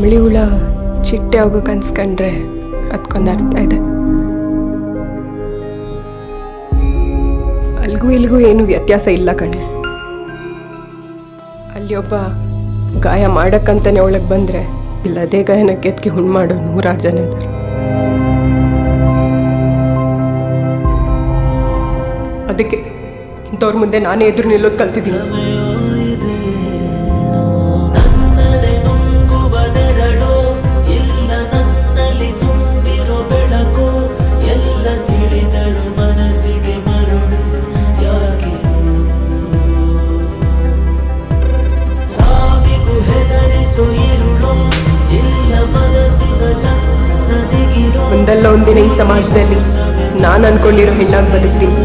ಕಂಬಳಿ ಹುಳ ಚಿಟ್ಟೆ ಹೋಗೋ ಕನ್ಸ್ಕೊಂಡ್ರೆ ಅದಕ್ಕೊಂದು ಅರ್ಥ ಇದೆ. ಅಲ್ಗೂ ಇಲ್ಗೂ ಏನು ವ್ಯತ್ಯಾಸ ಇಲ್ಲ ಕಣೆ. ಅಲ್ಲಿ ಒಬ್ಬ ಗಾಯ ಮಾಡಕ್ಕಂತಾನೆ ಒಳಗೆ ಬಂದರೆ ಇಲ್ಲದೇ ಗಾಯನ ಕೆತ್ತಿ ಹುಣ್ಣು ಮಾಡೋ 100 ಜನ ಇದ್ದಾರೆ. ಅದಕ್ಕೆ ಇಂಥವ್ರ ಮುಂದೆ ನಾನೇ ಎದುರು ನಿಲ್ಲೋದು ಕಲ್ತಿದ್ದೀನಿ. ಒಂದಲ್ಲ ಒಂದಿನ ಈ ಸಮಾಜದಲ್ಲಿ ನಾನು ಅನ್ಕೊಂಡಿರೋ ಹೆಣ್ಣಾಗಿ ಬದುಕ್ತೀನಿ.